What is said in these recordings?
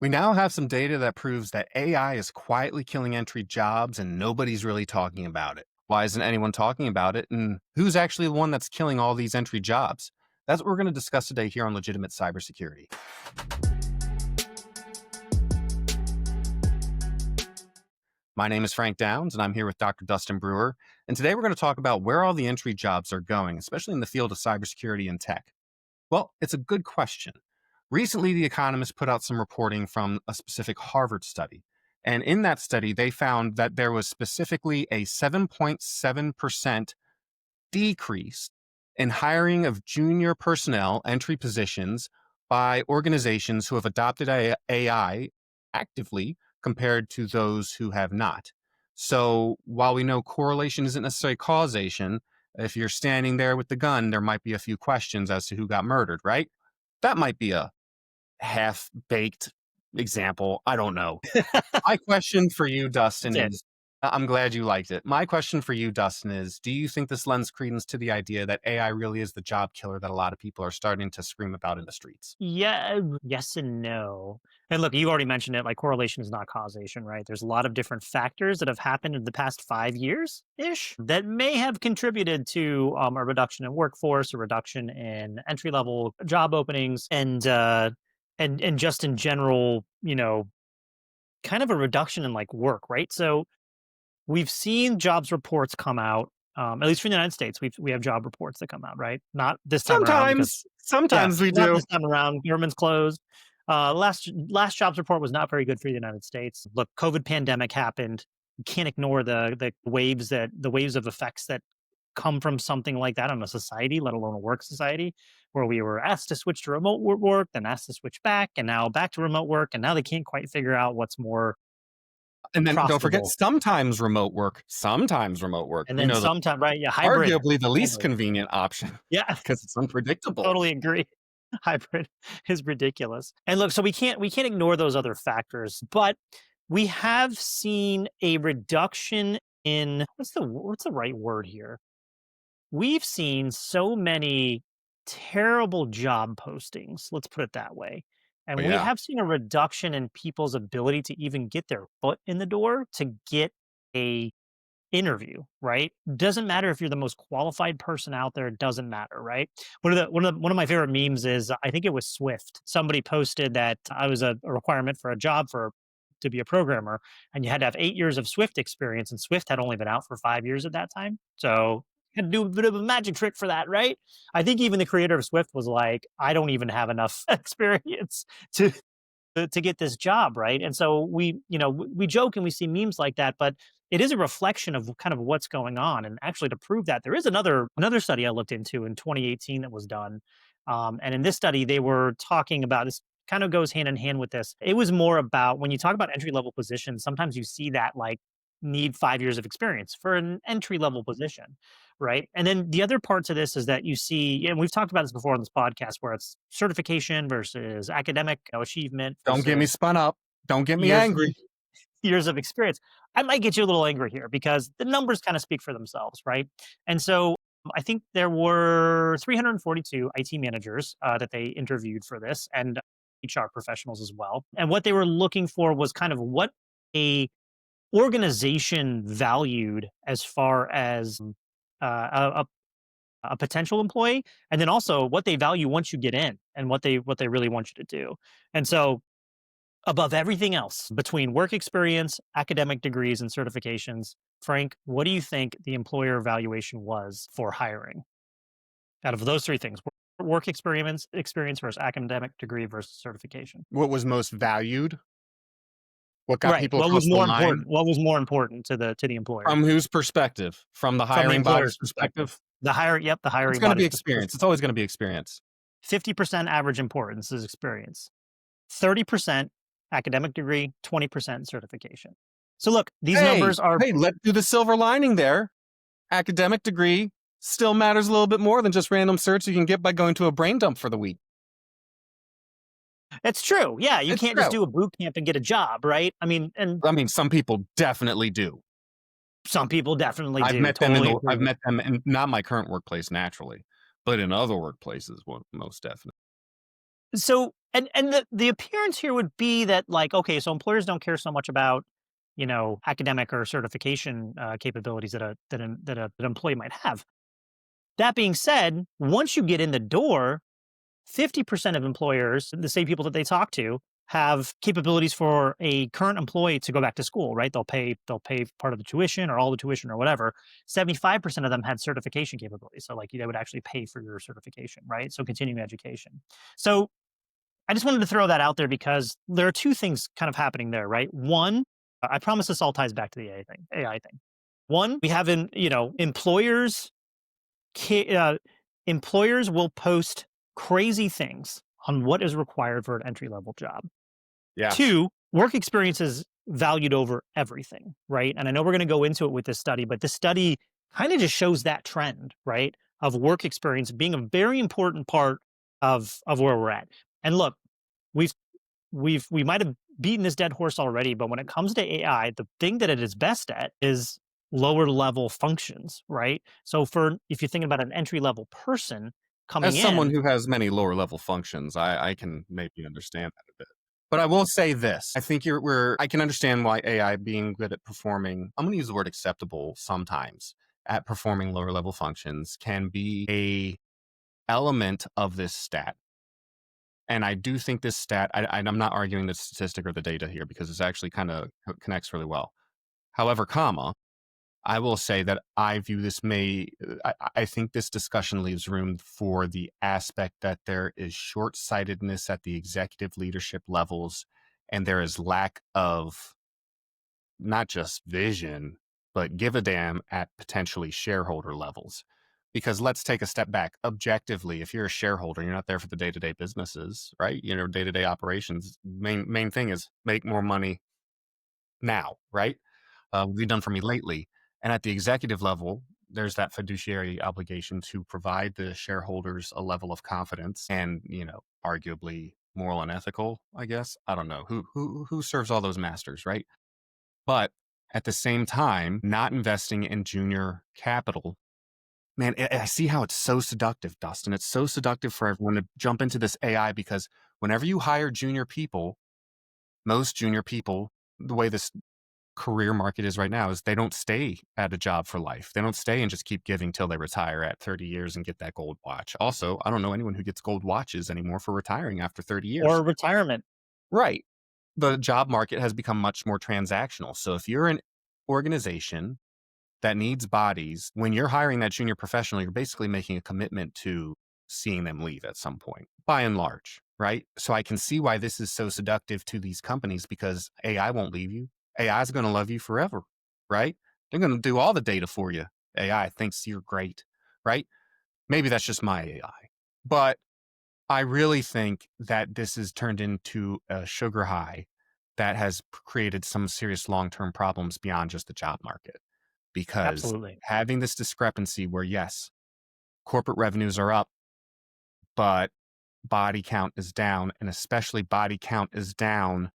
We now have some data that proves that AI is quietly killing entry jobs and nobody's really talking about it. Why isn't anyone talking about it? And who's actually the one that's killing all these entry jobs? That's what we're going to discuss today here on Legitimate Cybersecurity. My name is Frank Downs, and I'm here with Dr. Dustin Brewer. And today we're going to talk about where all the entry jobs are going, especially in the field of cybersecurity and tech. Well, it's a good question. Recently, The Economist put out some reporting from a specific Harvard study. And in that study, they found that there was specifically a 7.7% decrease in hiring of junior personnel entry positions by organizations who have adopted AI actively compared to those who have not. So while we know correlation isn't necessarily causation, if you're standing there with the gun, there might be a few questions as to who got murdered, right? That might be a half-baked example. I don't know. My question for you, Dustin, Did. is I'm glad you liked it. My question for you, Dustin, is do you think this lends credence to the idea that AI really is the job killer that a lot of people are starting to scream about in the streets? Yeah, yes and no. And look, you already mentioned it, like correlation is not causation, right? There's a lot of different factors that have happened in the past 5 years ish that may have contributed to a reduction in workforce, a reduction in entry level job openings, and just in general, kind of a reduction in like work, right? So we've seen jobs reports come out. At least for the United States, we have job reports that come out, right? Not this time around because yeah, Sometimes we not do. this time around. Government's closed. Last jobs report was not very good for the United States. Look, COVID pandemic happened. You can't ignore the waves of effects that come from something like that on a society, let alone a work society, where we were asked to switch to work, then asked to switch back, and now back to remote work, and now they can't quite figure out what's more And then don't forget profitable. sometimes remote work. And You then know, the sometime, right? Yeah, hybrid. arguably the least Hybrid. convenient option Yeah, because it's unpredictable. totally agree. Hybrid is ridiculous. And look, so we can't ignore those other factors, but we have seen a reduction in what's the right word here? We've seen so many terrible job postings, let's put it that way. Oh, And we yeah. have seen a reduction in people's ability to even get their foot in the door to get a interview, right? Doesn't matter if you're the most qualified person out there, it doesn't matter, right? One of my favorite memes is I think it was Swift. Somebody posted that I was a requirement for a job for to be a programmer, and you had to have 8 years of Swift experience, and Swift had only been out for 5 years at that time. So you had to do a bit of a magic trick for that, right? I think even the creator of Swift was like, I don't even have enough experience to to get this job, right? And so we joke and we see memes like that, but it is a reflection of kind of what's going on. And actually, to prove that, there is another study I looked into in 2018 that was done, and in this study, they were talking about this. Kind of goes hand in hand with this. It was more about when you talk about entry level positions. Sometimes you see that like need 5 years of experience for an entry level position, right? And then the other part to this is that you see, and we've talked about this before on this podcast, where it's certification versus academic achievement Don't get me versus spun up. Don't get me years angry. years of experience. I might get you a little angry here because the numbers kind of speak for themselves, right? And so I think there were 342 IT managers that they interviewed for this, and HR professionals as well. And what they were looking for was kind of what a organization valued as far as a potential employee, and then also what they value once you get in and what they really want you to do. And so above everything else, between work experience, academic degrees, and certifications, Frank, what do you think the employer evaluation was for hiring out of those three things? Work experience versus academic degree versus certification. What was most valued? What got Right. people across the line? What was more important to the employer From whose perspective? From the from the hiring body's employer's perspective? perspective? The It's hiring going to be body's perspective. experience. It's always going to be experience. 50% average importance is experience. 30% academic degree, 20% certification. So look, these Hey, numbers are hey, let's do the silver lining there. Academic degree still matters a little bit more than just random certs you can get by going to a brain dump for the week. it's true. Yeah, you It's can't just true. do a boot camp and get a job, right? I mean, and I mean, some people definitely do. some people definitely I've do. met them Totally agree. I've met them in not my current workplace naturally, but in other workplaces, most definitely. So And the appearance here would be that, like, okay, so employers don't care so much about, academic or certification capabilities that an employee might have. That being said, once you get in the door, 50% of employers, the same people that they talk to, have capabilities for a current employee to go back to school, right? They'll pay part of the tuition or all the tuition or whatever. 75% of them had certification capabilities. So like they would actually pay for your certification, right? So continuing education. So I just wanted to throw that out there because there are two things kind of happening there, right? One, I promise this all ties back to the AI thing. One, we have employers ca- uh, employers will post crazy things on what is required for an entry level job. Yes. Two, work experience is valued over everything, right? And I know we're going to go into it with this study, but this study kind of just shows that trend, right? Of work experience being a very important part of where we're at. And look, we've we might have beaten this dead horse already, but when it comes to AI, the thing that it is best at is lower level functions, right? So for if you're thinking about an entry level person coming As someone in, who has many lower level functions, I can maybe understand that a bit. But I will say this. I think I can understand why AI being good at performing, I'm going to use the word acceptable sometimes, at performing lower level functions can be a element of this stat. And I do think this stat, I'm not arguing the statistic or the data here because it's actually kind of connects really well. However, comma, I will say that I view this I think this discussion leaves room for the aspect that there is short sightedness at the executive leadership levels, and there is lack of not just vision, but give a damn at potentially shareholder levels. Because let's take a step back. Objectively, if you're a shareholder, you're not there for the day to day businesses, right? Day to day operations. Main thing is make more money now, right? What have you done for me lately? And at the executive level, there's that fiduciary obligation to provide the shareholders a level of confidence and, arguably moral and ethical, I guess. I don't know who serves all those masters, right? But at the same time, not investing in junior capital. Man, I see how it's so seductive, Dustin. It's so seductive for everyone to jump into this AI because whenever you hire junior people, most junior people, the way this career market is right now is they don't stay at a job for life. They don't stay and just keep giving till they retire at 30 years and get that gold watch. Also, I don't know anyone who gets gold watches anymore for retiring after 30 years. or retirement. Right. The job market has become much more transactional. So if you're an organization that needs bodies, when you're hiring that junior professional, you're basically making a commitment to seeing them leave at some point, by and large, right? So I can see why this is so seductive to these companies because AI won't leave you. AI is going to love you forever, right? They're going to do all the data for you. AI thinks you're great, right? Maybe that's just my AI. But I really think that this has turned into a sugar high that has created some serious long term problems beyond just the job market because Absolutely. having this discrepancy where, yes, corporate revenues are up, but body count is down, and especially body count is down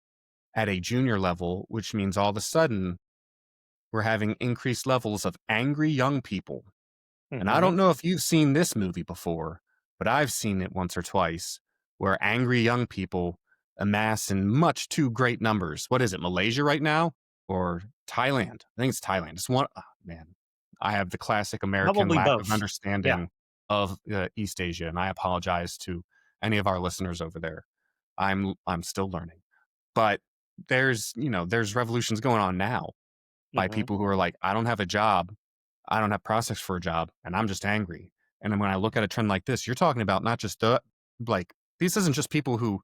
at a junior level, which means all of a sudden we're having increased levels of angry young people. And I Hmm. don't know if you've seen this movie before, but I've seen it once or twice where angry young people amass in much too great numbers. What is it, Malaysia right now? Or Thailand? I think it's Thailand. It's one, oh, man. I have the classic American Probably lack of both. Yeah, understanding of East Asia, and I apologize to any of our listeners over there. I'm still learning, but there's revolutions going on now by hmm people who are like, I don't have a job, I don't have prospects for a job, and I'm just angry. And then when I look at a trend like this, you're talking about not just like, these isn't just people who,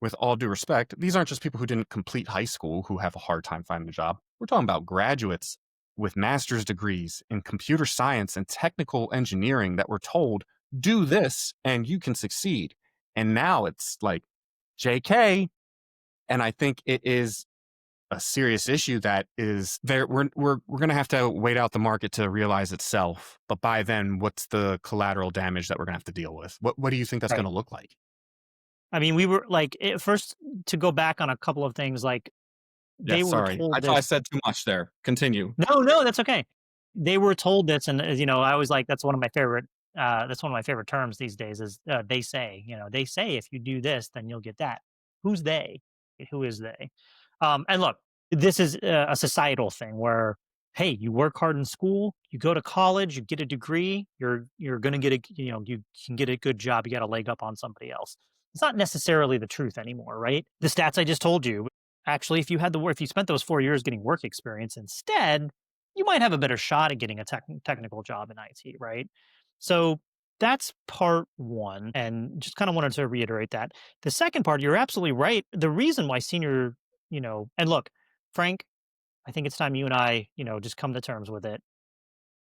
with all due respect, these aren't just people who didn't complete high school who have a hard time finding a job. We're talking about graduates with master's degrees in computer science and technical engineering that were told, do this and you can succeed. And now it's like, JK. And I think it is a serious issue that is there. We're going to have to wait out the market to realize itself. But by then, what's the collateral damage that we're going to have to deal with? What do you think that's going right. to look like? I mean, we were like first to go back on a couple of things. Like Yeah, they were sorry. I told thought I this. said too much there. Continue. No, no, that's okay. They were told this, and I always like that's one of my favorite That's one of my favorite terms these days is they say, they say if you do this, then you'll get that. Who's they? Who is they? And look, this is a societal thing where, hey, you work hard in school, you go to college, you get a degree, you're going to get a, you can get a good job, you got a leg up on somebody else. It's not necessarily the truth anymore, right? The stats I just told you, actually, if you had the work, if you spent those 4 years getting work experience instead, you might have a better shot at getting a technical job in IT, right? So that's part one. And just kind of wanted to reiterate that. The second part, you're absolutely right. The reason why senior, and look, Frank, I think it's time you and I, just come to terms with it.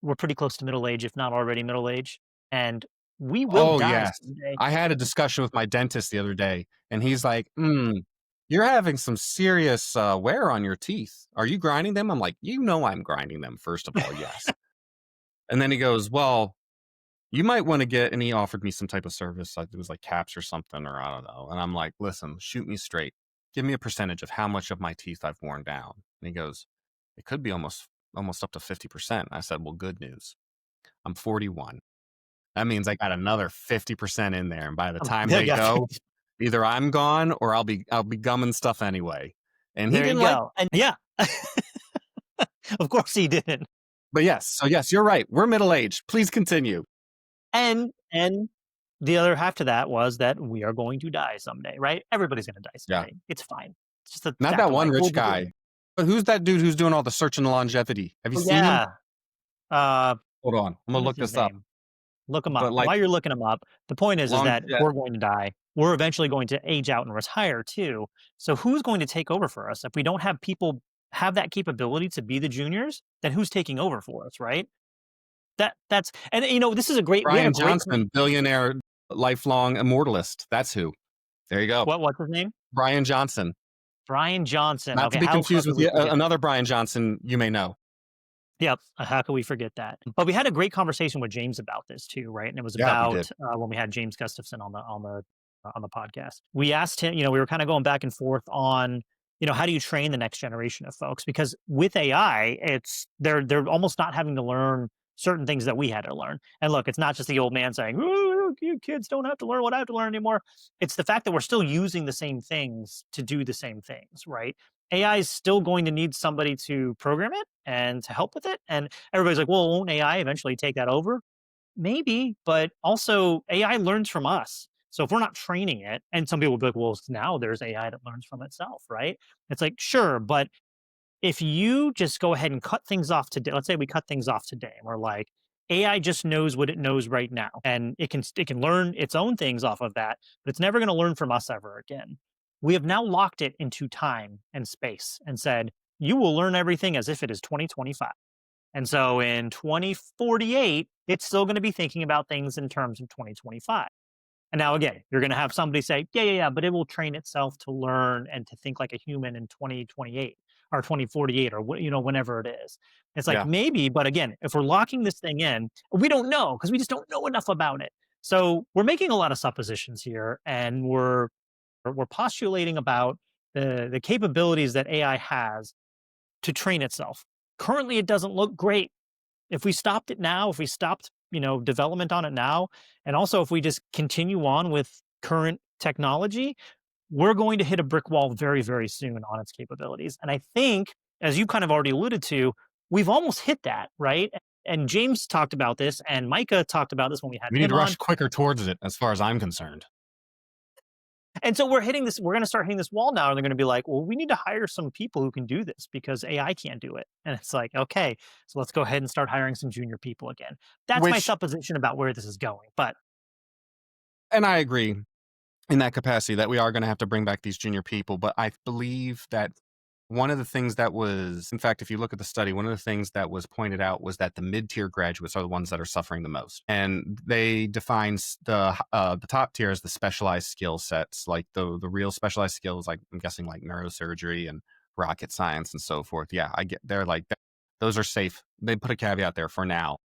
We're pretty close to middle age, if not already middle age. And we will Oh, die yes. someday. I had a discussion with my dentist the other day, and he's like, you're having some serious wear on your teeth. Are you grinding them? I'm like, you know, I'm grinding them, first of all, yes. And then he goes, well, you might want to get, and he offered me some type of service. Like it was like caps or something, or I don't know. And I'm like, listen, shoot me straight. Give me a percentage of how much of my teeth I've worn down. And he goes, it could be almost up to 50%. I said, well, good news. I'm 41. That means I got another 50% in there. And by the time Yeah, they yeah. go, either I'm gone or I'll be gumming stuff anyway. And he There you didn't like, go. And yeah, of course he didn't. but yes. So yes, you're right. We're middle aged. Please continue. And the other half to that was that we are going to die someday, right? Everybody's gonna die Yeah. someday. It's fine. It's just a Not fact that of one life. We'll rich be here. guy. But who's that dude who's doing all the search and longevity? Have you Oh, seen him? yeah. Uh, Hold on. I'm gonna what is look his this up. name? Look him But up. like While you're looking him up, the point is long that yeah, we're going to die. We're eventually going to age out and retire too. So who's going to take over for us? If we don't have people have that capability to be the juniors, then who's taking over for us, right? That's and this is a great we had a Brian great Johnson, billionaire lifelong immortalist. That's who. There you go. what's his name? Brian Johnson. Brian Johnson. Not to Okay, be how confused could with we forget another Brian Johnson you may know. Yep. How could we forget that? But we had a great conversation with James about this too, right? And it was Yeah, we did. about when we had James Gustafson on the podcast. We asked him, we were kind of going back and forth on, how do you train the next generation of folks? Because with AI, it's they're almost not having to learn certain things that we had to learn. And look, it's not just the old man saying, "Oh, you kids don't have to learn what I have to learn anymore." It's the fact that we're still using the same things to do the same things, right? AI is still going to need somebody to program it and to help with it. And everybody's like, well, won't AI eventually take that over? Maybe, but also AI learns from us. So if we're not training it, and some people will be like, well, now there's AI that learns from itself, right? It's like, sure, but if you just go ahead and cut things off today, let's say we cut things off today, and we're like, AI just knows what it knows right now, and it can learn its own things off of that, but it's never going to learn from us ever again. We have now locked it into time and space and said, you will learn everything as if it is 2025. And so in 2048, it's still going to be thinking about things in terms of 2025. And now again, you're going to have somebody say, yeah, yeah, yeah, but it will train itself to learn and to think like a human in 2028 or 2048 or whenever it is. It's like Yeah. maybe, but again, if we're locking this thing in, we don't know because we just don't know enough about it. So we're making a lot of suppositions here, and we're postulating about the capabilities that AI has to train itself. Currently, it doesn't look great. If we stopped it now, if we stopped, development on it now, and also if we just continue on with current technology, we're going to hit a brick wall very, very soon on its capabilities. And I think, as you kind of already alluded to, we've almost hit that, right? And James talked about this, and Micah talked about this when we had We need him to rush on. quicker towards it, as far as I'm concerned. And so we're going to start hitting this wall now. And they're going to be like, well, we need to hire some people who can do this because AI can't do it. And it's like, okay, so let's go ahead and start hiring some junior people again. That's my Which, supposition about where this is going. But and I agree in that capacity that we are going to have to bring back these junior people. But I believe that one of the things that was, in fact, if you look at the study, one of the things that was pointed out was that the mid-tier graduates are the ones that are suffering the most, and they define the top tier as the specialized skill sets, like the real specialized skills, like I'm guessing like neurosurgery and rocket science and so forth. Yeah, I get they're like those are safe. They put a caveat there for now,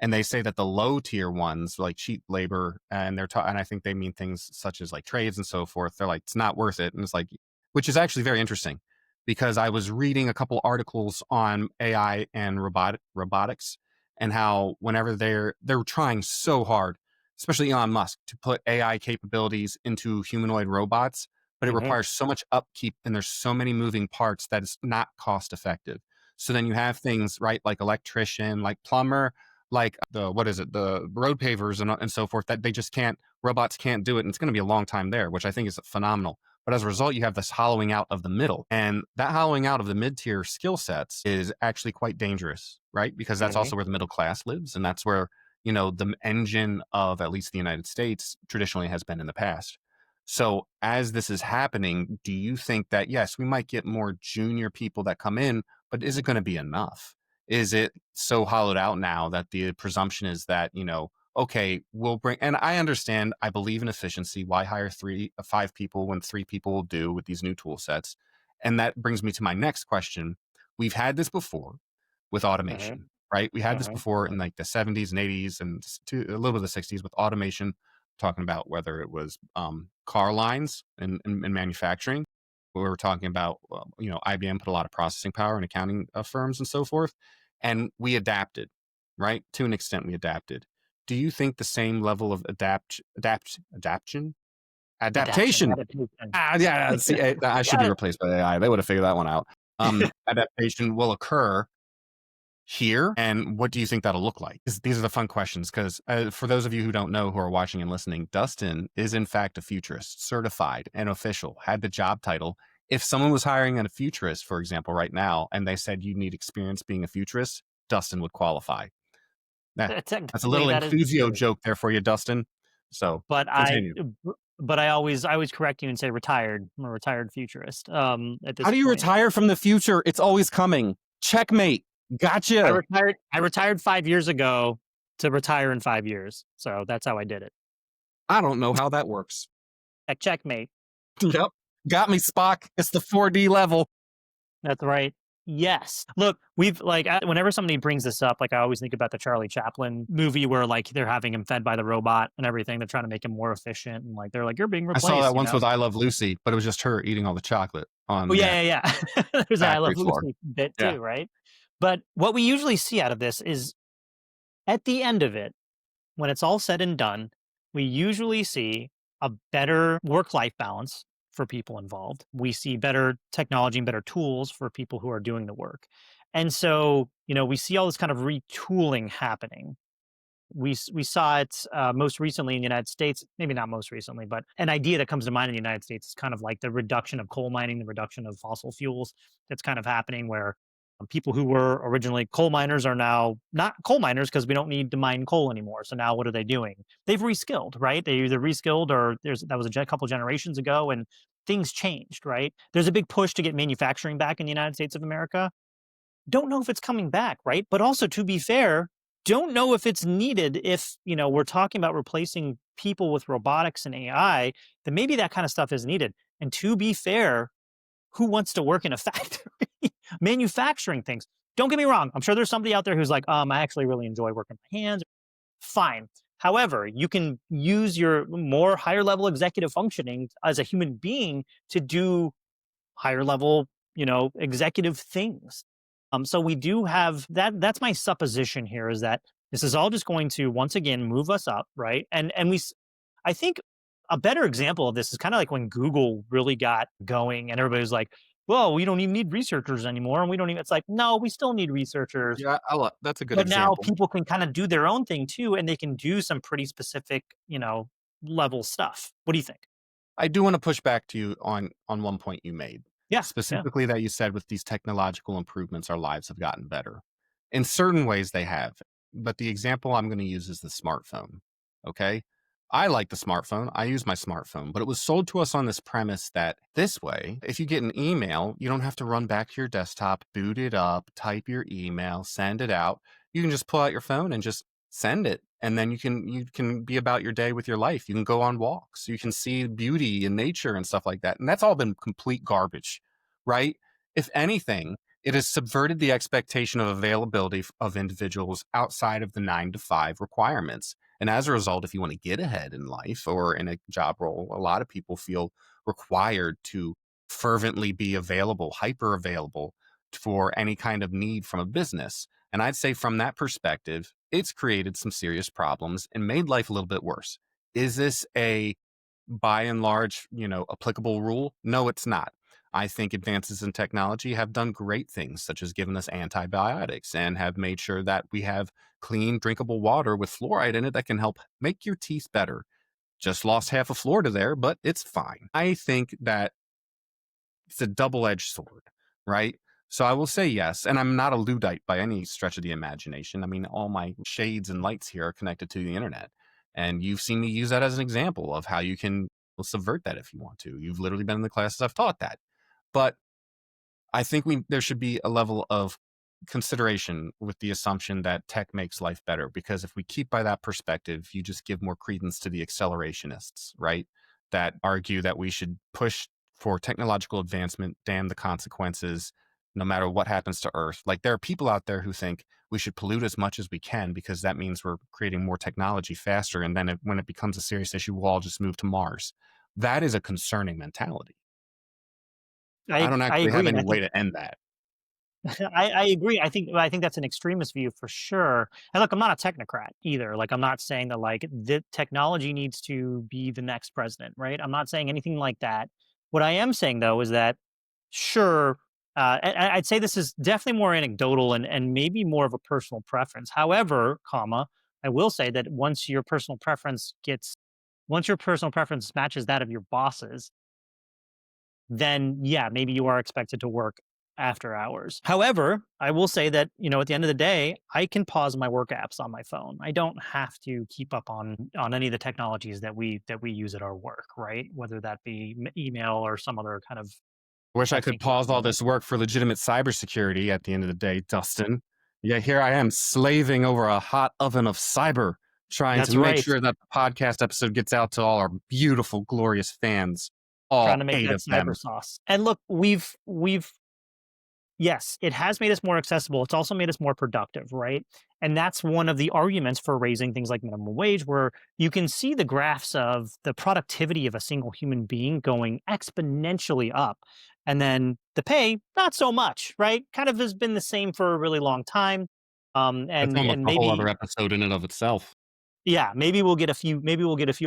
and they say that the low tier ones like cheap labor, and and I think they mean things such as like trades and so forth, they're like it's not worth it. And it's like, which is actually very interesting because I was reading a couple articles on AI and robotics, and how whenever they're trying so hard, especially Elon Musk, to put AI capabilities into humanoid robots, but it Hmm. requires so much upkeep and there's so many moving parts that it's not cost effective. So then you have things, right, like electrician, like plumber, like the what is it, the road pavers and so forth that they just can't, robots can't do it, and it's going to be a long time there, which I think is phenomenal. But as a result, you have this hollowing out of the middle, and that hollowing out of the mid tier skill sets is actually quite dangerous, right? Because that's Hmm. also where the middle class lives, and that's where the engine of at least the United States traditionally has been in the past. So as this is happening, do you think that yes, we might get more junior people that come in, but is it going to be enough? Is it so hollowed out now that the presumption is that, okay, we'll bring, and I understand, I believe in efficiency. Why hire five people when three people will do with these new tool sets? And that brings me to my next question. We've had this before with Hmm. automation, right? We had this Hmm. before in like the 70s and 80s and a little bit of the 60s with automation, talking about whether it was car lines in manufacturing. We were talking about, IBM put a lot of processing power in accounting firms and so forth. And we adapted, right? To an extent, we adapted. Do you think the same level of adaptation? Adaptation. Yeah, see, I should be Got it. replaced by AI. They would have figured that one out. Adaptation will occur here, and what do you think that'll look like? These are the fun questions because for those of you who don't know, who are watching and listening, Dustin is in fact a futurist, certified and official, had the job title. If someone was hiring a futurist, for example, right now, and they said you need experience being a futurist, Dustin would qualify. Nah, that's a Technically, little that is inclusio true. joke there for you, Dustin. So But continue. I always correct you and say retired. I'm a retired futurist, at How this do you point. retire from the future? It's always coming. Checkmate. Gotcha. I retired 5 years ago to retire in 5 years, so that's how I did it. I don't know how that works. Checkmate. Yep. Got me, Spock. It's the 4D level. That's right. Yes. Look, we've like whenever somebody brings this up, like I always think about the Charlie Chaplin movie where like they're having him fed by the robot and everything. They're trying to make him more efficient and like they're like, "You're being I saw replaced," that you once know? with I Love Lucy, but it was just her eating all the chocolate Oh on the yeah, yeah, yeah. There's an I factory Love floor. Lucy bit Yeah. too, right? But what we usually see out of this is at the end of it, when it's all said and done, we usually see a better work life balance for people involved. We see better technology and better tools for people who are doing the work. And so, we see all this kind of retooling happening. We saw it most recently in the United States, maybe not most recently, but an idea that comes to mind in the United States is kind of like the reduction of coal mining, the reduction of fossil fuels that's kind of happening where people who were originally coal miners are now not coal miners because we don't need to mine coal anymore. So now what are they doing? They've reskilled, right? They either reskilled or that was a couple generations ago and things changed, right? There's a big push to get manufacturing back in the United States of America. Don't know if it's coming back, right? But also, to be fair, don't know if it's needed if, we're talking about replacing people with robotics and AI, then maybe that kind of stuff is needed. And to be fair, who wants to work in a factory manufacturing things? Don't get me wrong. I'm sure there's somebody out there who's like, I actually really enjoy working with my hands. Fine. However, you can use your more higher level executive functioning as a human being to do higher level, executive things. So we do have that. That's my supposition here is that this is all just going to once again move us up, right? I think a better example of this is kind of like when Google really got going and everybody was like, well, we don't even need researchers anymore. And we don't even, it's like, no, we still need researchers. Yeah, that's a good But now example. people can kind of do their own thing too, and they can do some pretty specific, level stuff. What do you think? I do want to push back to you on one point you made, Yeah. Yeah. specifically that you said with these technological improvements, our lives have gotten better. In certain ways, they have. But the example I'm going to use is the smartphone. Okay. I like the smartphone. I use my smartphone, but it was sold to us on this premise that this way, if you get an email, you don't have to run back to your desktop, boot it up, type your email, send it out. You can just pull out your phone and just send it, and then you can be about your day with your life. You can go on walks, you can see beauty in nature and stuff like that, and that's all been complete garbage, right? If anything, it has subverted the expectation of availability of individuals outside of the 9 to 5 requirements. And as a result, if you want to get ahead in life or in a job role, a lot of people feel required to fervently be available, hyper available for any kind of need from a business. And I'd say from that perspective, it's created some serious problems and made life a little bit worse. Is this a by and large, applicable rule? No, it's not. I think advances in technology have done great things, such as given us antibiotics and have made sure that we have clean, drinkable water with fluoride in it that can help make your teeth better. Just lost half of Florida there, but it's fine. I think that it's a double-edged sword, right? So I will say yes, and I'm not a Luddite by any stretch of the imagination. I mean, all my shades and lights here are connected to the internet, and you've seen me use that as an example of how you can subvert that if you want to. You've literally been in the classes I've taught that. But I think there should be a level of consideration with the assumption that tech makes life better, because if we keep by that perspective, you just give more credence to the accelerationists, right? That argue that we should push for technological advancement, damn the consequences, no matter what happens to Earth. Like there are people out there who think we should pollute as much as we can because that means we're creating more technology faster. And then when it becomes a serious issue, we'll all just move to Mars. That is a concerning mentality. I don't I actually have agree, and any I way think to end that. I agree. I think that's an extremist view for sure. And look, I'm not a technocrat either. Like I'm not saying that like the technology needs to be the next president, right? I'm not saying anything like that. What I am saying though is that sure, I'd say this is definitely more anecdotal and maybe more of a personal preference. However, comma, I will say that once your personal preference matches that of your bosses, then yeah, maybe you are expected to work after hours. However, I will say that, at the end of the day, I can pause my work apps on my phone. I don't have to keep up on any of the technologies that we use at our work, right? Whether that be email or some other kind of Wish I texting could pause all capability. this work for legitimate cybersecurity at the end of the day, Dustin. Yeah, here I am slaving over a hot oven of cyber, trying to That's make right. sure that the podcast episode gets out to all our beautiful, glorious fans, Trying all to make eight that of them. cyber sauce. And look, we've yes, it has made us more accessible. It's also made us more productive, right? And that's one of the arguments for raising things like minimum wage, where you can see the graphs of the productivity of a single human being going exponentially up. And then the pay, not so much, right? Kind of has been the same for a really long time. That's And almost and a whole other maybe episode in and of itself. yeah, maybe we'll get a few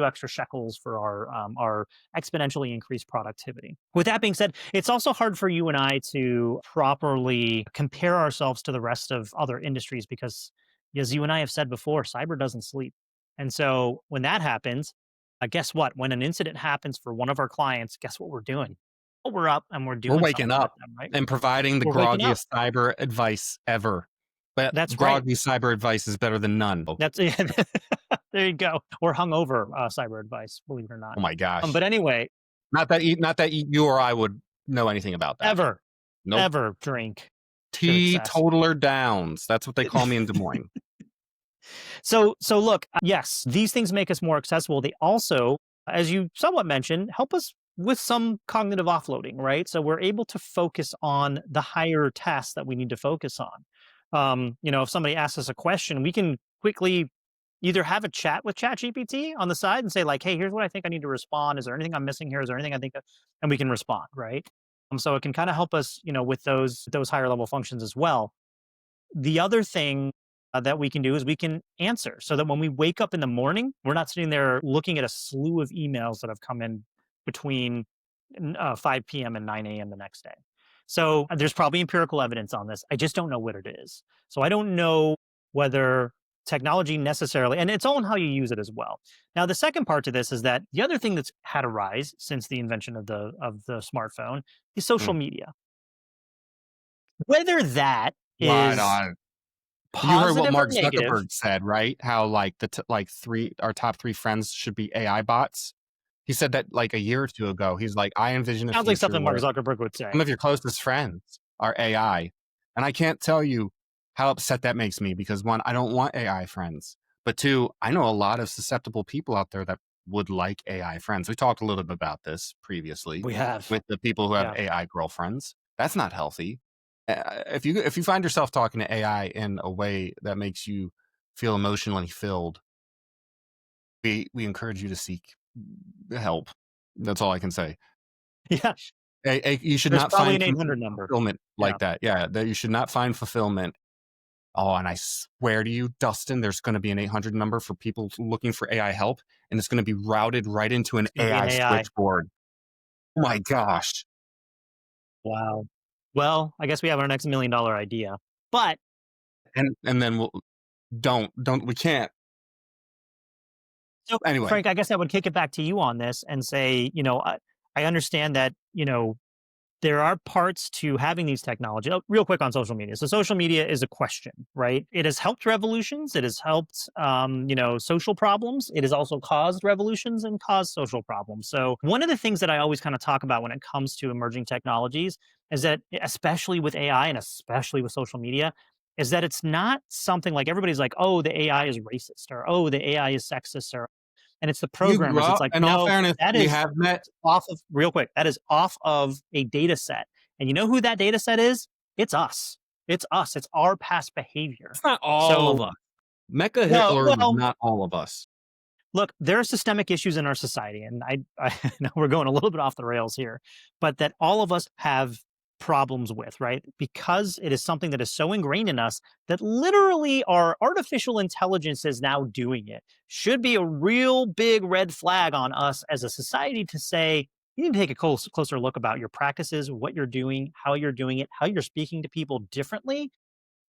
extra shekels for our exponentially increased productivity. With that being said, it's also hard for you and I to properly compare ourselves to the rest of other industries because, as you and I have said before, cyber doesn't sleep. And so when that happens, guess what? When an incident happens for one of our clients, guess what we're doing? Well, we're up and we're We're doing waking something with up them, right? and providing the We're waking up. groggiest cyber advice ever. But That's right. groggy cyber advice is better than none. Oh That's there you go. Or hungover cyber advice, believe it or not. my But gosh. anyway, Not that you or I would know anything about that. ever, Nope. ever drink to excess. Teetotaler Downs. That's what they call me in Des Moines. So look, yes, these things make us more accessible. They also, as you somewhat mentioned, help us with some cognitive offloading, right? So we're able to focus on the higher tasks that we need to focus on. If somebody asks us a question, we can quickly either have a chat with ChatGPT on the side and say like, "Hey, here's what I think I need to respond. Is there anything I'm missing here? Is there anything I think?" And we can respond, right? So it can kind of help us, with those higher level functions as well. The other thing that we can do is we can answer so that when we wake up in the morning, we're not sitting there looking at a slew of emails that have come in between 5 p.m. and 9 a.m. the next day. So there's probably empirical evidence on this. I just don't know what it is. So I don't know whether technology necessarily, and it's all in how you use it as well. Now, the second part to this is that the other thing that's had a rise since the invention of the smartphone is social Mm. media. Whether that Right is on. You heard what positive or Mark negative. Zuckerberg said, right? How like like our top three friends should be AI bots. He said that like a year or two ago. He's like, I envision a Sounds like future something Mark where Zuckerberg would some say. of your closest friends are AI. And I can't tell you how upset that makes me because one, I don't want AI friends. But two, I know a lot of susceptible people out there that would like AI friends. We talked a little bit about this previously We have. with the people who have Yeah. AI girlfriends. That's not healthy. If you find yourself talking to AI in a way that makes you feel emotionally filled, we encourage you to seek help. That's all I can say. Yeah. You should There's not probably find an 800 number. fulfillment Yeah. like that. Yeah, that you should not find fulfillment Oh, and I swear to you, Dustin, there's going to be an 800 number for people looking for AI help, and it's going to be routed right into an It's gonna be an AI AI. switchboard. Oh my gosh. Wow. Well, I guess we have our next $1 million idea. But And then we'll don't we can't. so, Anyway, Frank, I guess I would kick it back to you on this and say, I understand that, there are parts to having these technology. Oh, real quick on social media. So social media is a question, right? It has helped revolutions. It has helped, social problems. It has also caused revolutions and caused social problems. So one of the things that I always kind of talk about when it comes to emerging technologies is that, especially with AI and especially with social media, is that it's not something like everybody's like, oh, the AI is racist or oh, the AI is sexist or and it's the you grew programmers. It's up, like, in all no, fairness, that we is have met. off of real quick. That is off of a data set. And you know who that data set is? It's us. It's us. It's our past behavior. It's not all of So, us. Mecha well, Hitler was well, not all of us. look, there are systemic issues in our society, and I know we're going a little bit off the rails here, but that all of us have problems with, right? Because it is something that is so ingrained in us that literally our artificial intelligence is now doing it. Should be a real big red flag on us as a society to say, you need to take a closer look about your practices, what you're doing, how you're doing it, how you're speaking to people differently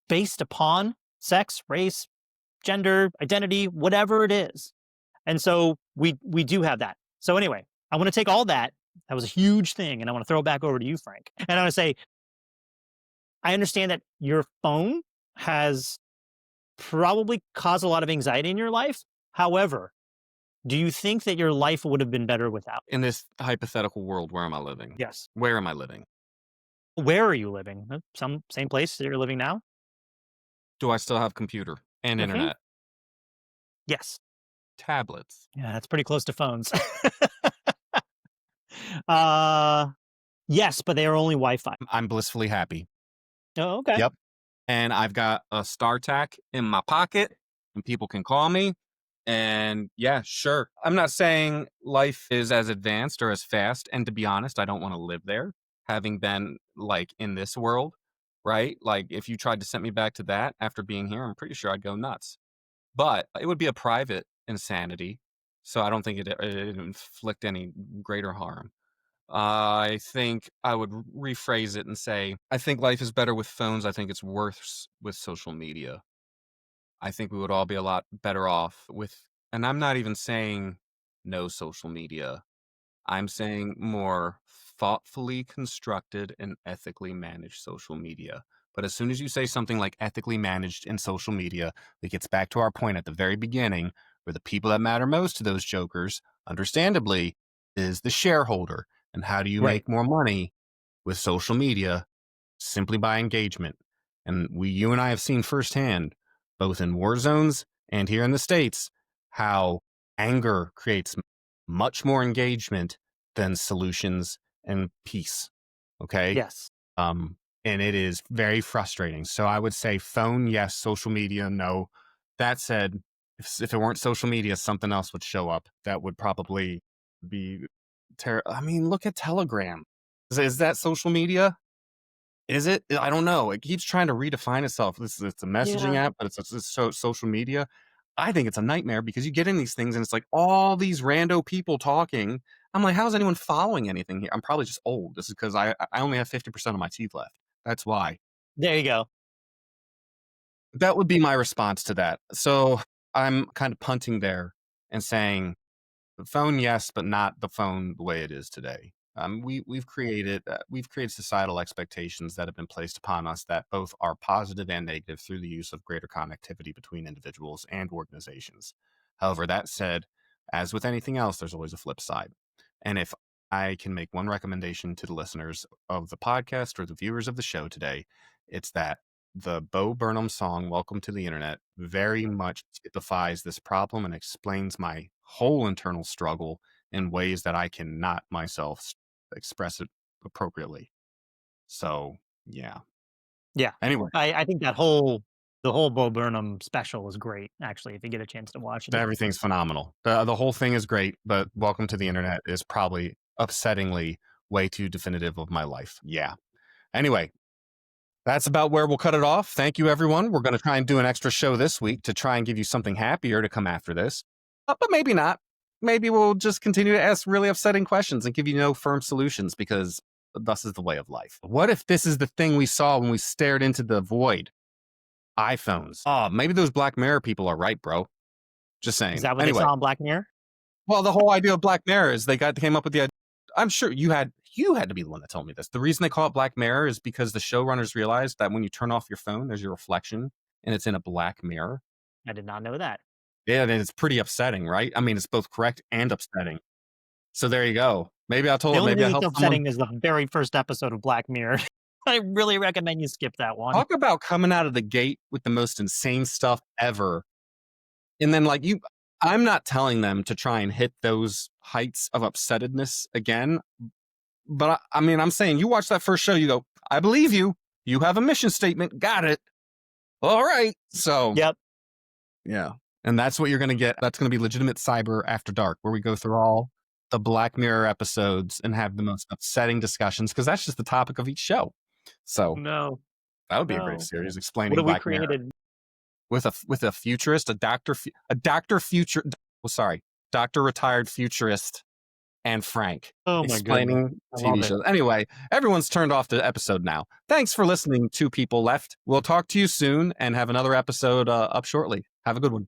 based upon sex, race, gender, identity, whatever it is. And so we do have that. So anyway, I want to take all that. That was a huge thing, and I want to throw it back over to you, Frank. And I want to say, I understand that your phone has probably caused a lot of anxiety in your life. However, do you think that your life would have been better without? In this hypothetical world, where am I living? Yes. Where am I living? Where are you living? Some same place that you're living now? Do I still have computer and Hmm. internet? Yes. Tablets. Yeah, that's pretty close to phones. uh, yes, but they are only Wi-Fi. I'm blissfully happy. Oh, okay. Yep. And I've got a StarTAC in my pocket, and people can call me. And yeah, sure. I'm not saying life is as advanced or as fast. And to be honest, I don't want to live there, having been like in this world, right? Like if you tried to send me back to that after being here, I'm pretty sure I'd go nuts. But it would be a private insanity. So I don't think it'd inflict any greater harm. I think I would rephrase it and say, I think life is better with phones. I think it's worse with social media. I think we would all be a lot better off with, and I'm not even saying no social media. I'm saying more thoughtfully constructed and ethically managed social media. But as soon as you say something like ethically managed in social media, it gets back to our point at the very beginning, where the people that matter most to those jokers, understandably, is the shareholder. And how do you Right. make more money with social media? Simply by engagement. And you and I have seen firsthand, both in war zones and here in the States, how anger creates much more engagement than solutions and peace. Okay. Yes. And it is very frustrating. So I would say phone, yes, social media, no. That said, if it weren't social media, something else would show up that would probably be I mean, look at Telegram. Is that social media? Is it? I don't know. It keeps trying to redefine itself. It's a messaging Yeah. app, but it's social media. I think it's a nightmare because you get in these things and it's like all these rando people talking. I'm like, how's anyone following anything here? I'm probably just old. This is because I only have 50% of my teeth left. That's why. There you go. That would be my response to that. So I'm kind of punting there and saying the phone, yes, but not the phone the way it is today. We've created societal expectations that have been placed upon us that both are positive and negative through the use of greater connectivity between individuals and organizations. However, that said, as with anything else, there's always a flip side. And if I can make one recommendation to the listeners of the podcast or the viewers of the show today, it's that the Bo Burnham song "Welcome to the Internet" very much typifies this problem and explains my whole internal struggle in ways that I cannot myself express it appropriately. So, yeah. Yeah. Anyway, I think the whole Bo Burnham special was great, actually, if you get a chance to watch it. everything's phenomenal. The whole thing is great, but "Welcome to the Internet" is probably upsettingly way too definitive of my life. Yeah. Anyway, That's about where we'll cut it off. Thank you, everyone. We're going to try and do an extra show this week to try and give you something happier to come after this. But maybe not. Maybe we'll just continue to ask really upsetting questions and give you no firm solutions because thus is the way of life. What if this is the thing we saw when we stared into the void? iPhones. Oh, maybe those Black Mirror people are right, bro. Just Is saying. that what they Anyway, saw in Black Mirror? well, the whole idea of Black Mirror is they came up with the idea. I'm sure you had to be the one that told me this. The reason they call it Black Mirror is because the showrunners realized that when you turn off your phone, there's your reflection and it's in a black mirror. I did not know that. Yeah, and it's pretty upsetting, right? I mean, it's both correct and upsetting. So there you go. Maybe I told The them, only maybe thing I that's helped someone. upsetting is the very first episode of Black Mirror. I really recommend you skip that one. Talk about coming out of the gate with the most insane stuff ever. And then, like, I'm not telling them to try and hit those heights of upsettedness again. But I mean, I'm saying you watch that first show, you go, I believe you. You have a mission statement. Got it. All right. So, Yep. yeah. And that's what you're going to get. That's going to be legitimate cyber after dark, where we go through all the Black Mirror episodes and have the most upsetting discussions because that's just the topic of each show. So No. that would be a great No. series What explaining have we Black Mirror created? with a futurist, doctor retired futurist, and Frank Oh my goodness. explaining I TV love it. shows. Anyway, everyone's turned off the episode now. Thanks for listening. Two people left. We'll talk to you soon and have another episode up shortly. Have a good one.